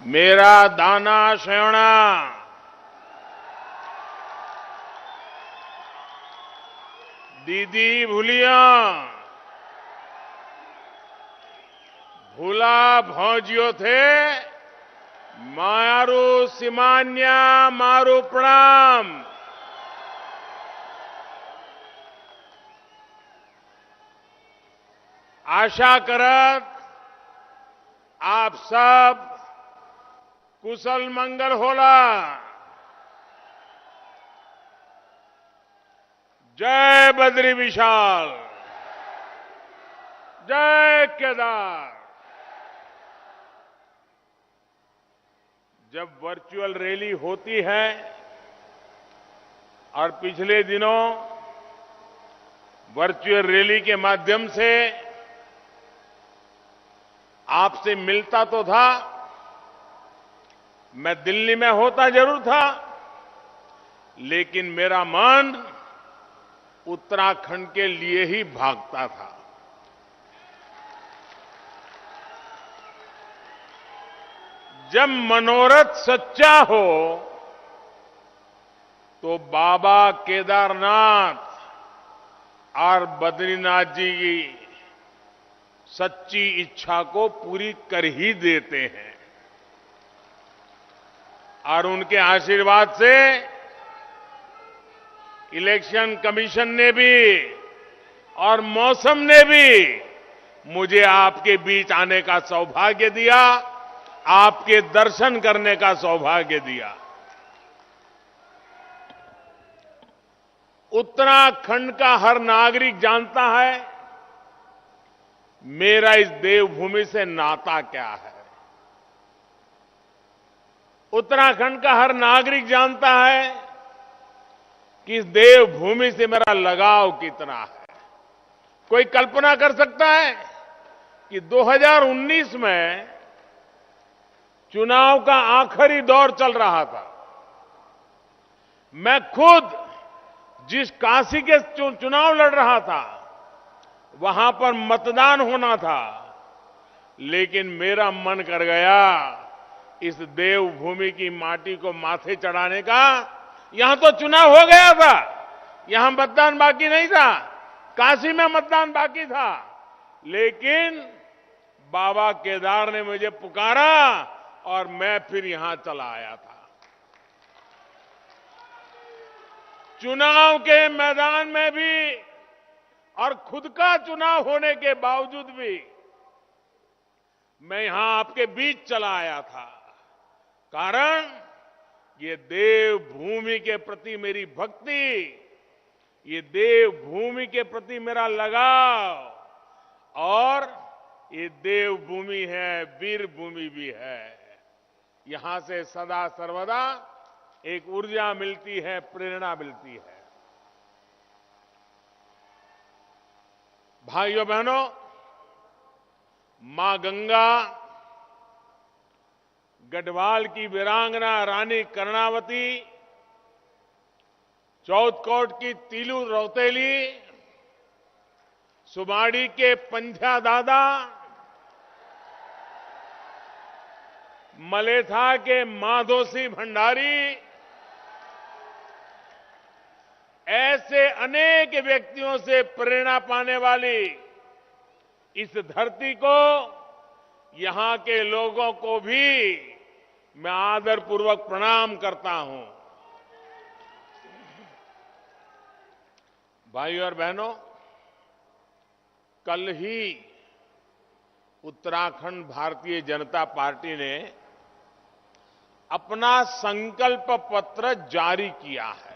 मेरा दाना श्रवणा दीदी भूलिया भूला भौजियो थे मारू सिमान्या मारू प्रणाम। आशा करत आप सब कुशल मंगल होला। जय बद्री विशाल, जय केदार। जब वर्चुअल रैली होती है और पिछले दिनों वर्चुअल रैली के माध्यम से आपसे मिलता तो था, मैं दिल्ली में होता जरूर था, लेकिन मेरा मन उत्तराखंड के लिए ही भागता था। जब मनोरथ सच्चा हो तो बाबा केदारनाथ और बद्रीनाथ जी की सच्ची इच्छा को पूरी कर ही देते हैं। और उनके आशीर्वाद से इलेक्शन कमीशन ने भी और मौसम ने भी मुझे आपके बीच आने का सौभाग्य दिया, आपके दर्शन करने का सौभाग्य दिया। उत्तराखंड का हर नागरिक जानता है मेरा इस देवभूमि से नाता क्या है। उत्तराखंड का हर नागरिक जानता है कि इस देवभूमि से मेरा लगाव कितना है। कोई कल्पना कर सकता है कि 2019 में चुनाव का आखिरी दौर चल रहा था। मैं खुद जिस काशी के चुनाव लड़ रहा था वहां पर मतदान होना था, लेकिन मेरा मन कर गया इस देवभूमि की माटी को माथे चढ़ाने का। यहां तो चुनाव हो गया था, यहां मतदान बाकी नहीं था, काशी में मतदान बाकी था, लेकिन बाबा केदार ने मुझे पुकारा और मैं फिर यहां चला आया था। चुनाव के मैदान में भी और खुद का चुनाव होने के बावजूद भी मैं यहां आपके बीच चला आया था, कारण ये देवभूमि के प्रति मेरी भक्ति, ये देवभूमि के प्रति मेरा लगाव, और ये देवभूमि है, वीर भूमि भी है। यहां से सदा सर्वदा एक ऊर्जा मिलती है, प्रेरणा मिलती है। भाइयों बहनों, मां गंगा, गढ़वाल की वीरांगना रानी कर्णावती, चौथकोट की तीलू रौतेली, सुमाड़ी के पंजा दादा, मलेथा के माधोसी भंडारी, ऐसे अनेक व्यक्तियों से प्रेरणा पाने वाली इस धरती को, यहां के लोगों को भी मैं आदरपूर्वक प्रणाम करता हूं। भाइयों और बहनों, कल ही उत्तराखंड भारतीय जनता पार्टी ने अपना संकल्प पत्र जारी किया है।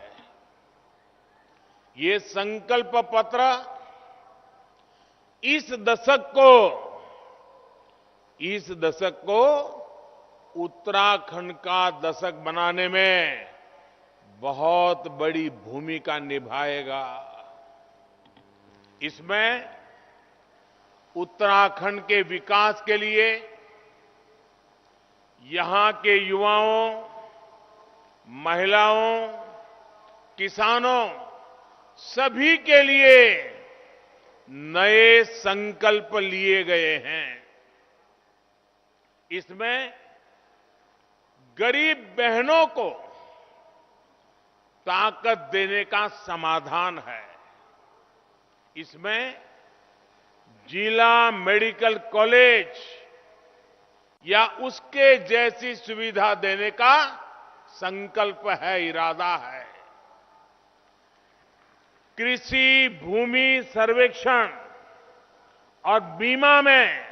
ये संकल्प पत्र इस दशक को उत्तराखंड का दशक बनाने में बहुत बड़ी भूमिका निभाएगा। इसमें उत्तराखंड के विकास के लिए यहां के युवाओं, महिलाओं, किसानों, सभी के लिए नए संकल्प लिए गए हैं। इसमें गरीब बहनों को ताकत देने का समाधान है। इसमें जिला मेडिकल कॉलेज या उसके जैसी सुविधा देने का संकल्प है, इरादा है। कृषि भूमि सर्वेक्षण और बीमा में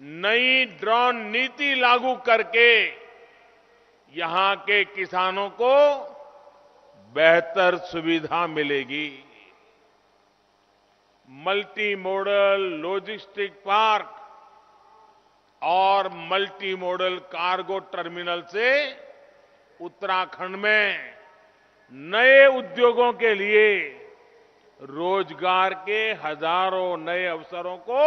नई ड्रोन नीति लागू करके यहां के किसानों को बेहतर सुविधा मिलेगी। मल्टी मॉडल लॉजिस्टिक पार्क और मल्टी मॉडल कार्गो टर्मिनल से उत्तराखंड में नए उद्योगों के लिए रोजगार के हजारों नए अवसरों को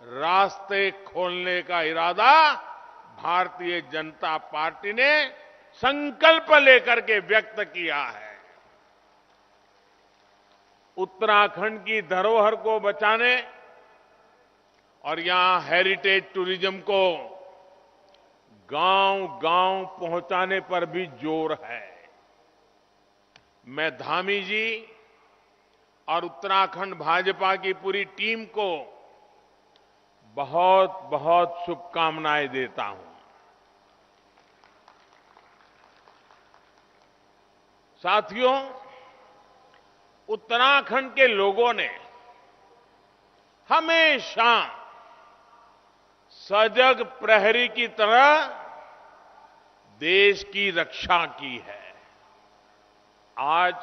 रास्ते खोलने का इरादा भारतीय जनता पार्टी ने संकल्प लेकर के व्यक्त किया है। उत्तराखंड की धरोहर को बचाने और यहां हेरिटेज टूरिज्म को गांव-गांव पहुंचाने पर भी जोर है। मैं धामी जी और उत्तराखंड भाजपा की पूरी टीम को बहुत बहुत शुभकामनाएं देता हूं। साथियों, उत्तराखंड के लोगों ने हमेशा सजग प्रहरी की तरह देश की रक्षा की है। आज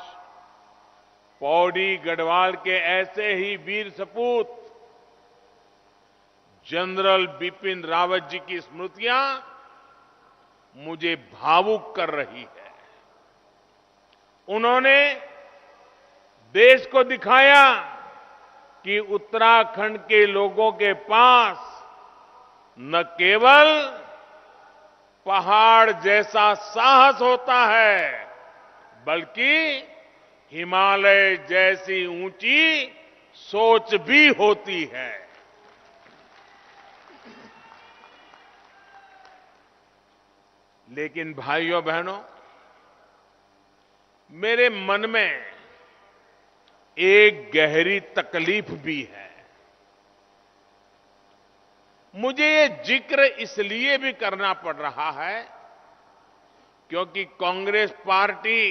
पौड़ी गढ़वाल के ऐसे ही वीर सपूत जनरल बिपिन रावत जी की स्मृतियां मुझे भावुक कर रही है। उन्होंने देश को दिखाया कि उत्तराखंड के लोगों के पास न केवल पहाड़ जैसा साहस होता है, बल्कि हिमालय जैसी ऊंची सोच भी होती है। लेकिन भाइयों बहनों, मेरे मन में एक गहरी तकलीफ भी है। मुझे ये जिक्र इसलिए भी करना पड़ रहा है क्योंकि कांग्रेस पार्टी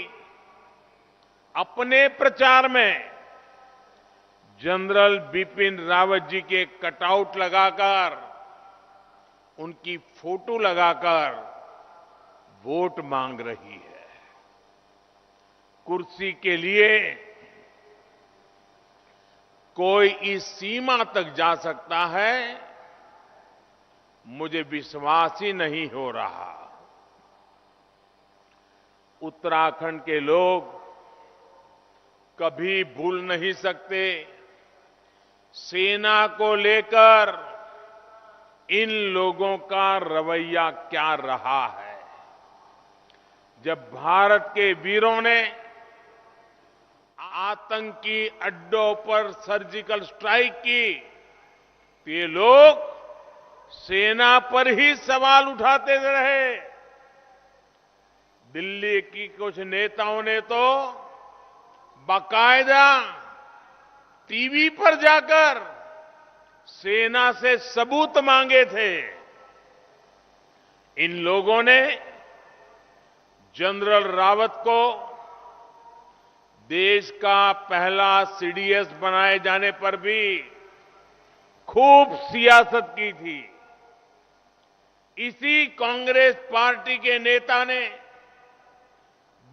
अपने प्रचार में जनरल बिपिन रावत जी के कटआउट लगाकर, उनकी फोटो लगाकर वोट मांग रही है। कुर्सी के लिए कोई इस सीमा तक जा सकता है, मुझे विश्वास ही नहीं हो रहा। उत्तराखंड के लोग कभी भूल नहीं सकते सेना को लेकर इन लोगों का रवैया क्या रहा है। जब भारत के वीरों ने आतंकी अड्डों पर सर्जिकल स्ट्राइक की, तो ये लोग सेना पर ही सवाल उठाते रहे। दिल्ली की कुछ नेताओं ने तो बाकायदा टीवी पर जाकर सेना से सबूत मांगे थे। इन लोगों ने जनरल रावत को देश का पहला सीडीएस बनाए जाने पर भी खूब सियासत की थी। इसी कांग्रेस पार्टी के नेता ने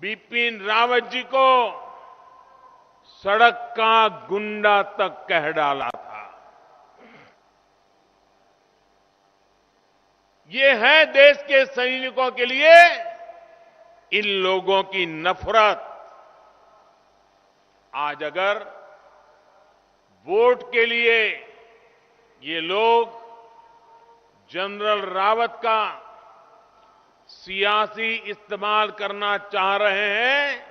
बिपिन रावत जी को सड़क का गुंडा तक कह डाला था। ये है देश के सैनिकों के लिए इन लोगों की नफरत। आज अगर वोट के लिए ये लोग जनरल रावत का सियासी इस्तेमाल करना चाह रहे हैं,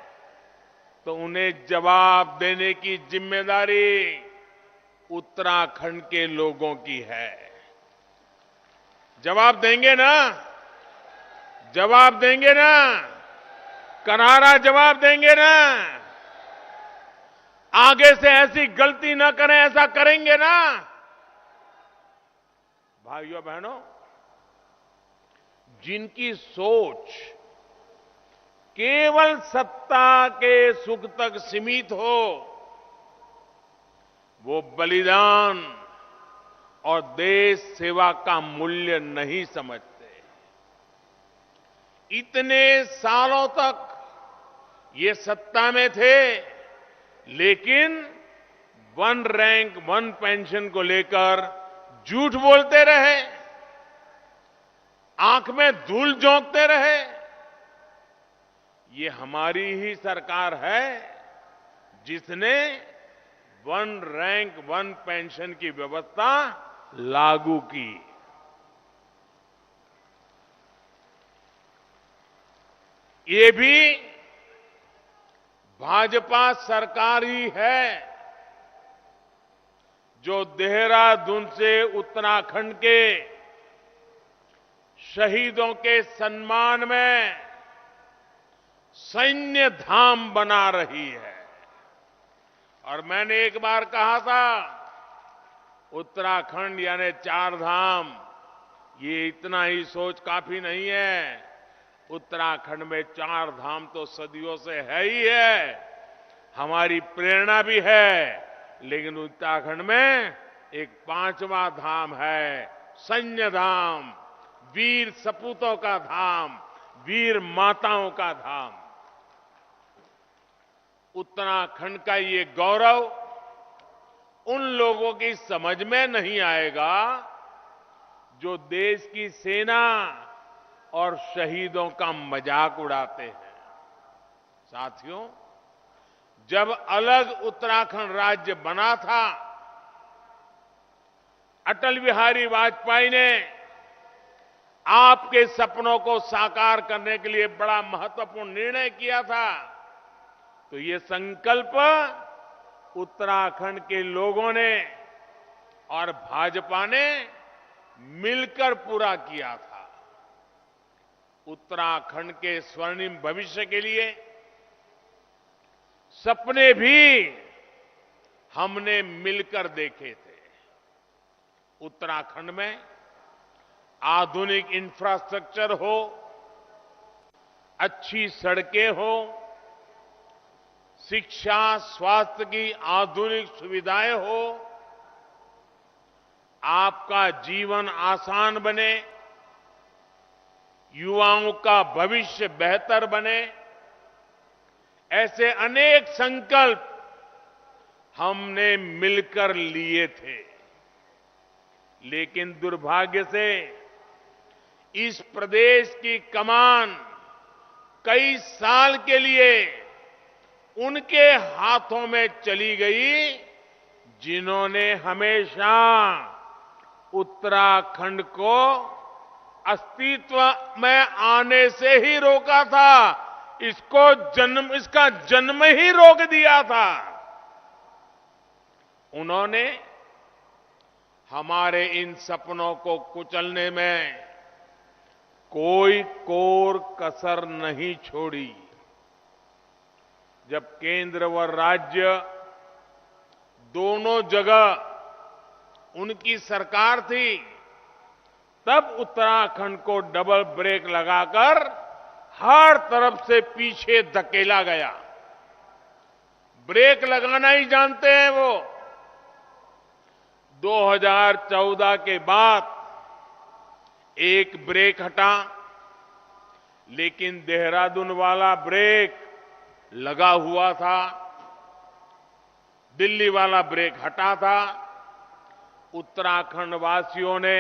तो उन्हें जवाब देने की जिम्मेदारी उत्तराखंड के लोगों की है। जवाब देंगे ना? जवाब देंगे ना? करारा जवाब देंगे ना? आगे से ऐसी गलती न करें, ऐसा करेंगे ना? भाइयों बहनों, जिनकी सोच केवल सत्ता के सुख तक सीमित हो, वो बलिदान और देश सेवा का मूल्य नहीं समझते। इतने सालों तक ये सत्ता में थे, लेकिन वन रैंक वन पेंशन को लेकर झूठ बोलते रहे, आंख में धूल झोंकते रहे। ये हमारी ही सरकार है जिसने वन रैंक वन पेंशन की व्यवस्था लागू की। ये भी भाजपा सरकार ही है जो देहरादून से उत्तराखंड के शहीदों के सम्मान में सैन्य धाम बना रही है। और मैंने एक बार कहा था, उत्तराखंड यानी 4 धाम, ये इतना ही सोच काफी नहीं है। उत्तराखंड में 4 धाम तो सदियों से है ही है, हमारी प्रेरणा भी है, लेकिन उत्तराखंड में एक 5वां धाम है, सैन्य धाम, वीर सपूतों का धाम, वीर माताओं का धाम। उत्तराखंड का ये गौरव उन लोगों की समझ में नहीं आएगा जो देश की सेना और शहीदों का मजाक उड़ाते हैं। साथियों, जब अलग उत्तराखंड राज्य बना था, अटल बिहारी वाजपेयी ने आपके सपनों को साकार करने के लिए बड़ा महत्वपूर्ण निर्णय किया था। तो ये संकल्प उत्तराखंड के लोगों ने और भाजपा ने मिलकर पूरा किया था। उत्तराखंड के स्वर्णिम भविष्य के लिए सपने भी हमने मिलकर देखे थे। उत्तराखंड में आधुनिक इंफ्रास्ट्रक्चर हो, अच्छी सड़कें हो, शिक्षा स्वास्थ्य की आधुनिक सुविधाएं हो, आपका जीवन आसान बने, युवाओं का भविष्य बेहतर बने, ऐसे अनेक संकल्प हमने मिलकर लिए थे। लेकिन दुर्भाग्य से इस प्रदेश की कमान कई साल के लिए उनके हाथों में चली गई जिन्होंने हमेशा उत्तराखंड को अस्तित्व में आने से ही रोका था, इसका जन्म ही रोक दिया था। उन्होंने हमारे इन सपनों को कुचलने में कोई कोर कसर नहीं छोड़ी। जब केंद्र व राज्य दोनों जगह उनकी सरकार थी, तब उत्तराखंड को डबल ब्रेक लगाकर हर तरफ से पीछे धकेला गया। ब्रेक लगाना ही जानते हैं वो। 2014 के बाद एक ब्रेक हटा, लेकिन देहरादून वाला ब्रेक लगा हुआ था, दिल्ली वाला ब्रेक हटा था। उत्तराखंड वासियों ने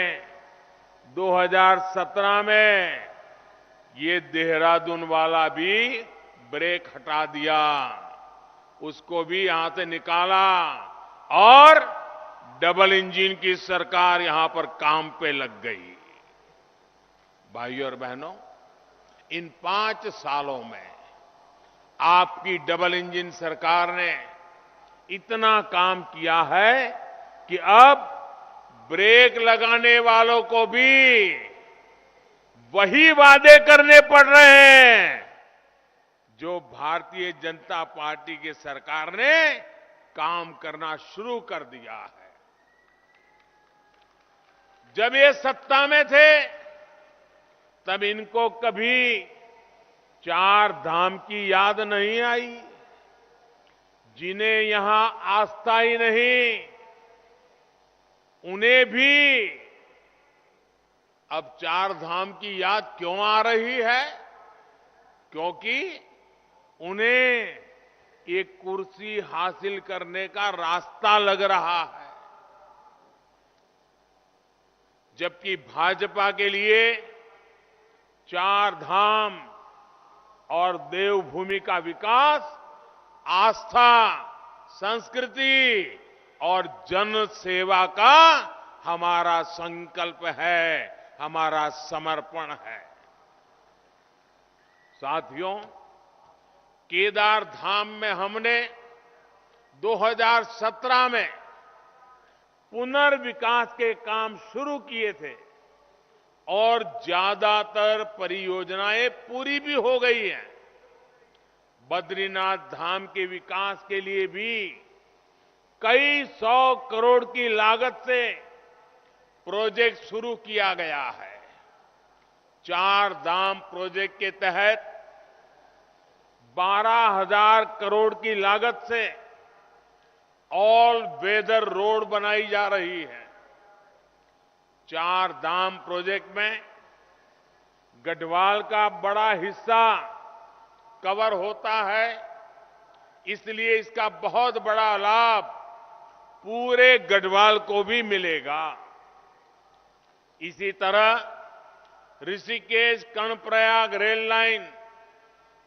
2017 में ये देहरादून वाला भी ब्रेक हटा दिया, उसको भी यहां से निकाला और डबल इंजन की सरकार यहां पर काम पे लग गई। भाइयों और बहनों, इन 5 सालों में आपकी डबल इंजन सरकार ने इतना काम किया है कि अब ब्रेक लगाने वालों को भी वही वादे करने पड़ रहे हैं जो भारतीय जनता पार्टी की सरकार ने काम करना शुरू कर दिया है। जब ये सत्ता में थे तब इनको कभी चार धाम की याद नहीं आई। जिन्हें यहां आस्था ही नहीं, उन्हें भी अब चार धाम की याद क्यों आ रही है? क्योंकि उन्हें एक कुर्सी हासिल करने का रास्ता लग रहा है। जबकि भाजपा के लिए चार धाम और देवभूमि का विकास आस्था, संस्कृति और जन सेवा का हमारा संकल्प है, हमारा समर्पण है। साथियों, केदार धाम में हमने 2017 में पुनर्विकास के काम शुरू किए थे और ज्यादातर परियोजनाएं पूरी भी हो गई हैं। बद्रीनाथ धाम के विकास के लिए भी कई 100 करोड़ की लागत से प्रोजेक्ट शुरू किया गया है। चार धाम प्रोजेक्ट के तहत 12,000 करोड़ की लागत से ऑल वेदर रोड बनाई जा रही है। चार धाम प्रोजेक्ट में गढ़वाल का बड़ा हिस्सा कवर होता है, इसलिए इसका बहुत बड़ा लाभ पूरे गढ़वाल को भी मिलेगा। इसी तरह ऋषिकेश कर्णप्रयाग रेल लाइन,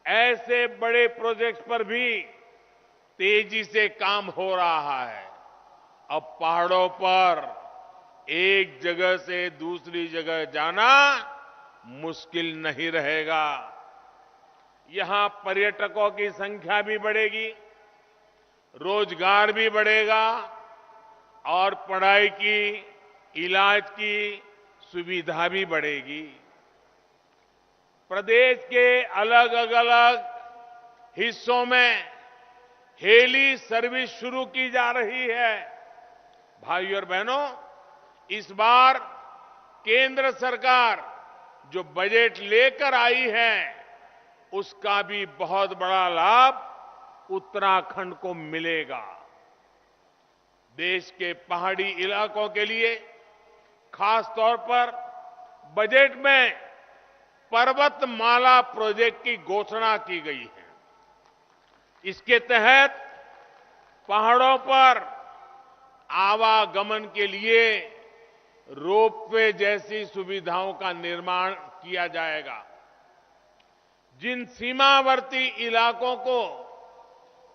ऐसे बड़े प्रोजेक्ट्स पर भी तेजी से काम हो रहा है। अब पहाड़ों पर एक जगह से दूसरी जगह जाना मुश्किल नहीं रहेगा। यहां पर्यटकों की संख्या भी बढ़ेगी, रोजगार भी बढ़ेगा और पढ़ाई की, इलाज की सुविधा भी बढ़ेगी। प्रदेश के अलग अलग हिस्सों में हेली सर्विस शुरू की जा रही है। भाइयों और बहनों, इस बार केंद्र सरकार जो बजट लेकर आई है, उसका भी बहुत बड़ा लाभ उत्तराखंड को मिलेगा। देश के पहाड़ी इलाकों के लिए खास तौर पर बजट में पर्वतमाला प्रोजेक्ट की घोषणा की गई है। इसके तहत पहाड़ों पर आवागमन के लिए रोपवे जैसी सुविधाओं का निर्माण किया जाएगा। जिन सीमावर्ती इलाकों को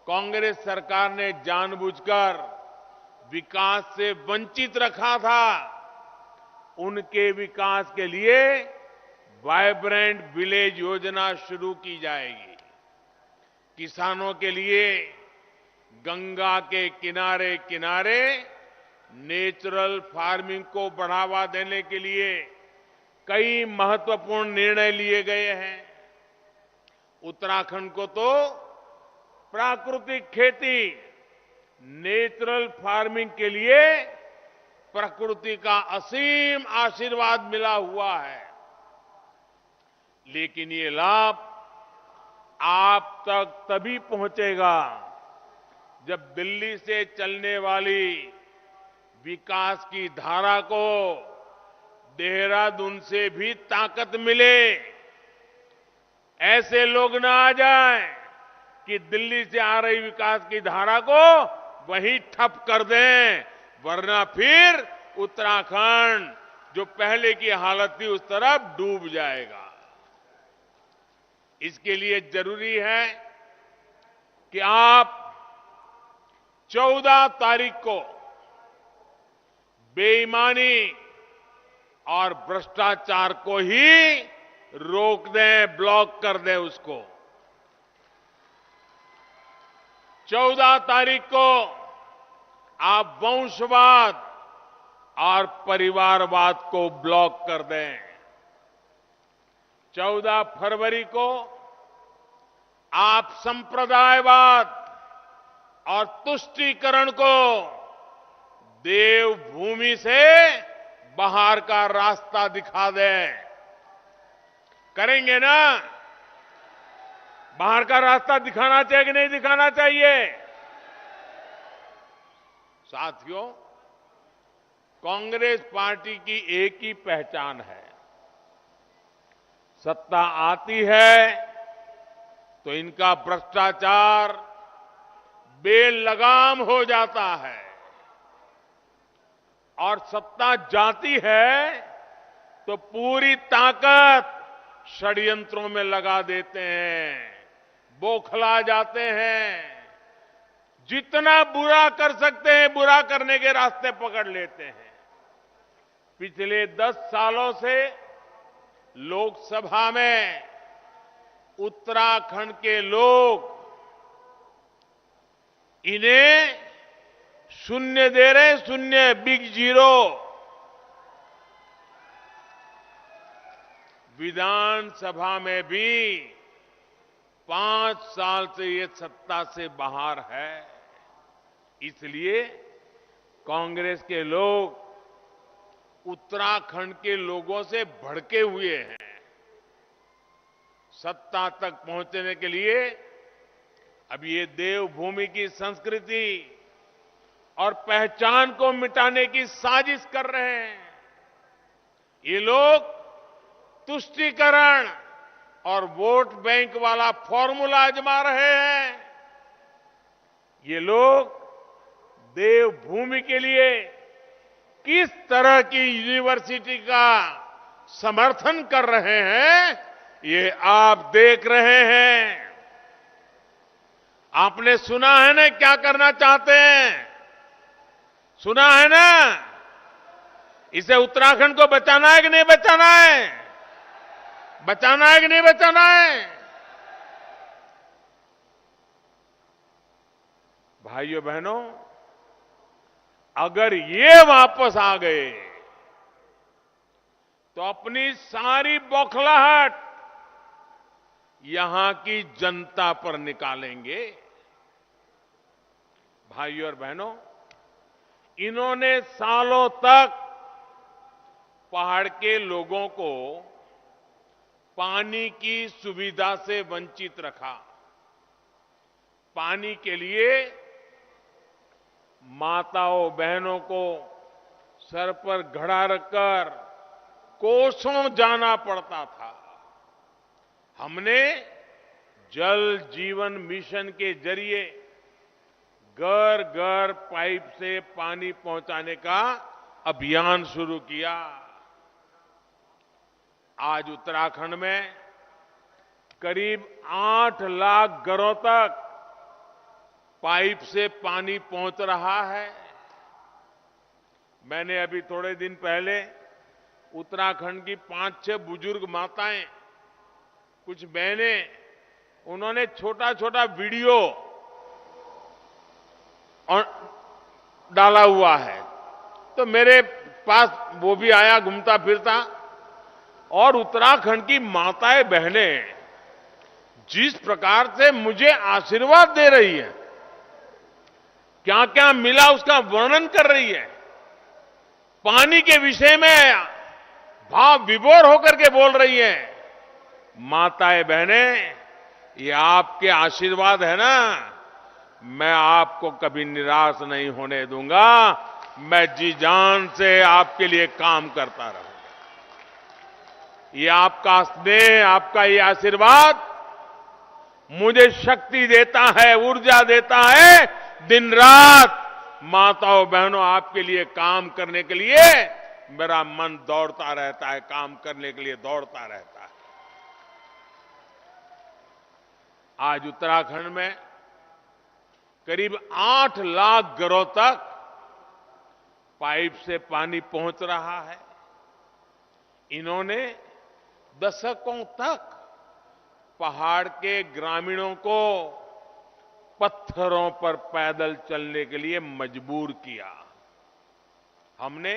कांग्रेस सरकार ने जानबूझकर विकास से वंचित रखा था, उनके विकास के लिए वाइब्रेंट विलेज योजना शुरू की जाएगी। किसानों के लिए गंगा के किनारे किनारे नेचुरल फार्मिंग को बढ़ावा देने के लिए कई महत्वपूर्ण निर्णय लिए गए हैं। उत्तराखंड को तो प्राकृतिक खेती, नेचुरल फार्मिंग के लिए प्रकृति का असीम आशीर्वाद मिला हुआ है। लेकिन ये लाभ आप तक तभी पहुंचेगा जब दिल्ली से चलने वाली विकास की धारा को देहरादून से भी ताकत मिले। ऐसे लोग ना आ जाएं कि दिल्ली से आ रही विकास की धारा को वहीं ठप कर दें, वरना फिर उत्तराखंड जो पहले की हालत थी उस तरफ डूब जाएगा। इसके लिए जरूरी है कि आप 14 तारीख को बेईमानी और भ्रष्टाचार को ही रोक दें, ब्लॉक कर दें उसको। 14 तारीख को आप वंशवाद और परिवारवाद को ब्लॉक कर दें। 14 फरवरी को आप संप्रदायवाद और तुष्टीकरण को देवभूमि से बाहर का रास्ता दिखा दें। करेंगे ना? बाहर का रास्ता दिखाना चाहिए कि नहीं दिखाना चाहिए? साथियों, कांग्रेस पार्टी की एक ही पहचान है, सत्ता आती है तो इनका भ्रष्टाचार बेलगाम हो जाता है और सत्ता जाती है तो पूरी ताकत षड्यंत्रों में लगा देते हैं, बौखला जाते हैं, जितना बुरा कर सकते हैं बुरा करने के रास्ते पकड़ लेते हैं। पिछले 10 सालों से लोकसभा में उत्तराखंड के लोग इन्हें शून्य दे रहे, शून्य, बिग जीरो। विधानसभा में भी 5 साल से ये सत्ता से बाहर है। इसलिए कांग्रेस के लोग उत्तराखंड के लोगों से भड़के हुए हैं। सत्ता तक पहुंचने के लिए अब ये देवभूमि की संस्कृति और पहचान को मिटाने की साजिश कर रहे हैं। ये लोग तुष्टीकरण और वोट बैंक वाला फॉर्मूला आजमा रहे हैं। ये लोग देवभूमि के लिए किस तरह की यूनिवर्सिटी का समर्थन कर रहे हैं, ये आप देख रहे हैं। आपने सुना है ना क्या करना चाहते हैं? सुना है ना? इसे उत्तराखंड को बचाना है कि नहीं बचाना है? बचाना है कि नहीं बचाना है? भाइयों बहनों, अगर ये वापस आ गए तो अपनी सारी बौखलाहट यहां की जनता पर निकालेंगे। भाइयों और बहनों, इन्होंने सालों तक पहाड़ के लोगों को पानी की सुविधा से वंचित रखा। पानी के लिए माताओं बहनों को सर पर घड़ा रखकर कोसों जाना पड़ता था। हमने जल जीवन मिशन के जरिए घर घर पाइप से पानी पहुंचाने का अभियान शुरू किया। आज उत्तराखंड में करीब 8 लाख घरों तक पाइप से पानी पहुंच रहा है। मैंने अभी थोड़े दिन पहले उत्तराखंड की 5-6 बुजुर्ग माताएं, कुछ बहनें, उन्होंने छोटा छोटा वीडियो डाला हुआ है, तो मेरे पास वो भी आया घूमता फिरता। और उत्तराखंड की माताएं बहनें जिस प्रकार से मुझे आशीर्वाद दे रही है, क्या क्या मिला उसका वर्णन कर रही है, पानी के विषय में भाव विभोर होकर के बोल रही है। माताएं बहनें, ये आपके आशीर्वाद है ना, मैं आपको कभी निराश नहीं होने दूंगा। मैं जी जान से आपके लिए काम करता रहूंगा। ये आपका स्नेह, आपका ये आशीर्वाद मुझे शक्ति देता है, ऊर्जा देता है। दिन रात माताओं बहनों आपके लिए काम करने के लिए मेरा मन दौड़ता रहता है, काम करने के लिए दौड़ता रहता है। आज उत्तराखंड में करीब 8 लाख घरों तक पाइप से पानी पहुंच रहा है। इन्होंने दशकों तक पहाड़ के ग्रामीणों को पत्थरों पर पैदल चलने के लिए मजबूर किया। हमने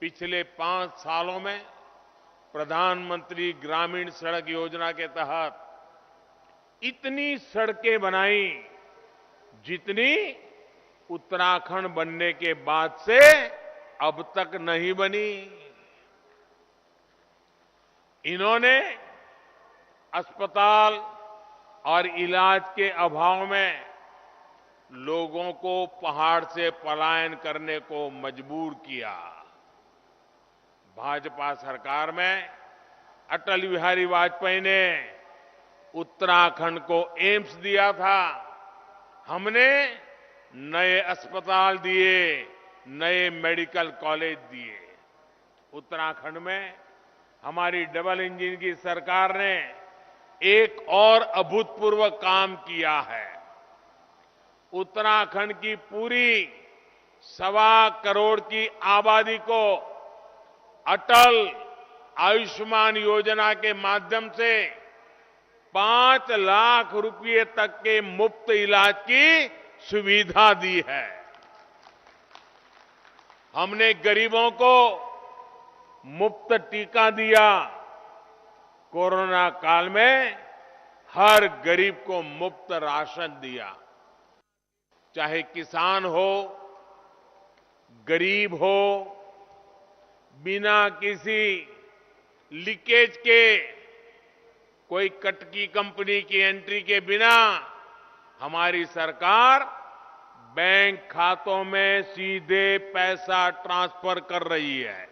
पिछले 5 सालों में प्रधानमंत्री ग्रामीण सड़क योजना के तहत इतनी सड़कें बनाई जितनी उत्तराखंड बनने के बाद से अब तक नहीं बनी। इन्होंने अस्पताल और इलाज के अभाव में लोगों को पहाड़ से पलायन करने को मजबूर किया। भाजपा सरकार में अटल बिहारी वाजपेयी ने उत्तराखंड को एम्स दिया था। हमने नए अस्पताल दिए, नए मेडिकल कॉलेज दिए। उत्तराखंड में हमारी डबल इंजन की सरकार ने एक और अभूतपूर्व काम किया है। उत्तराखंड की पूरी 1.25 करोड़ की आबादी को अटल आयुष्मान योजना के माध्यम से 5 लाख रुपए तक के मुफ्त इलाज की सुविधा दी है। हमने गरीबों को मुफ्त टीका दिया। कोरोना काल में हर गरीब को मुफ्त राशन दिया। चाहे किसान हो, गरीब हो, बिना किसी लीकेज के, कोई कटकी कंपनी की एंट्री के बिना हमारी सरकार बैंक खातों में सीधे पैसा ट्रांसफर कर रही है।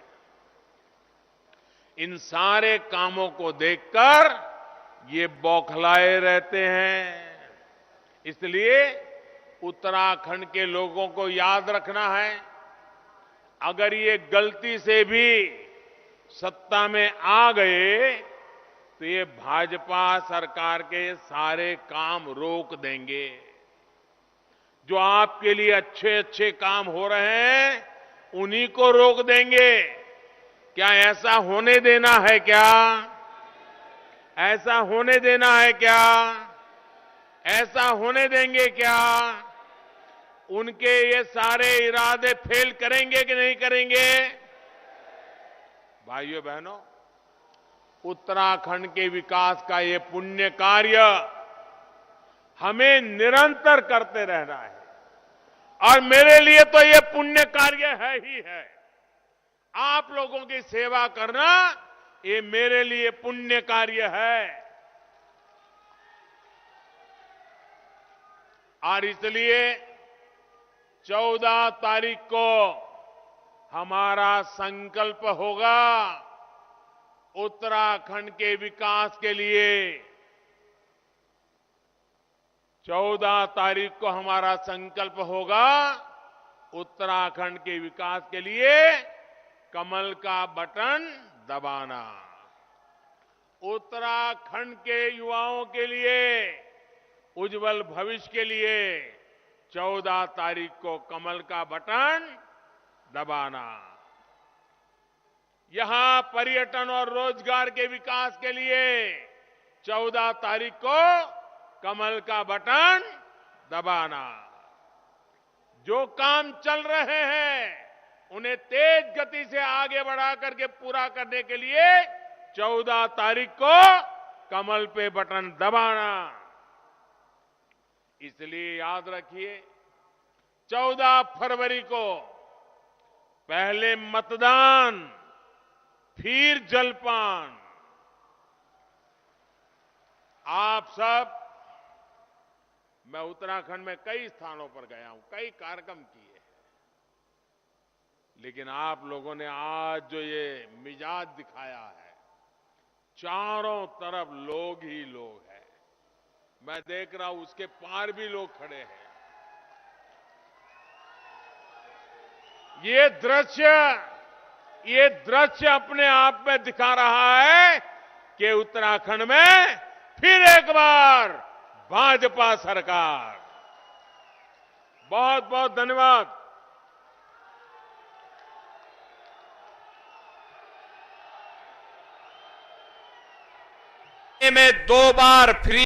इन सारे कामों को देखकर ये बौखलाए रहते हैं। इसलिए उत्तराखंड के लोगों को याद रखना है, अगर ये गलती से भी सत्ता में आ गए तो ये भाजपा सरकार के सारे काम रोक देंगे। जो आपके लिए अच्छे अच्छे काम हो रहे हैं उन्हीं को रोक देंगे। क्या ऐसा होने देना है क्या? ऐसा होने देना है क्या? ऐसा होने देंगे क्या? उनके ये सारे इरादे फेल करेंगे कि नहीं करेंगे? भाइयों बहनों, उत्तराखंड के विकास का ये पुण्य कार्य हमें निरंतर करते रहना है और मेरे लिए तो ये पुण्य कार्य है ही है। आप लोगों की सेवा करना ये मेरे लिए पुण्य कार्य है। और इसलिए 14 तारीख को हमारा संकल्प होगा उत्तराखंड के विकास के लिए। 14 तारीख को हमारा संकल्प होगा उत्तराखंड के विकास के लिए कमल का बटन दबाना। उत्तराखंड के युवाओं के लिए उज्जवल भविष्य के लिए 14 तारीख को कमल का बटन दबाना। यहां पर्यटन और रोजगार के विकास के लिए 14 तारीख को कमल का बटन दबाना। जो काम चल रहे हैं उन्हें तेज गति से आगे बढ़ा करके पूरा करने के लिए 14 तारीख को कमल पे बटन दबाना। इसलिए याद रखिए 14 फरवरी को पहले मतदान फिर जलपान। आप सब, मैं उत्तराखंड में कई स्थानों पर गया हूं, कई कार्यक्रम किए हैं, लेकिन आप लोगों ने आज जो ये मिजाज दिखाया है, चारों तरफ लोग ही लोग हैं। मैं देख रहा हूं उसके पार भी लोग खड़े हैं। ये दृश्य अपने आप में दिखा रहा है कि उत्तराखंड में फिर एक बार भाजपा सरकार। बहुत बहुत धन्यवाद। में 2 बार फ्री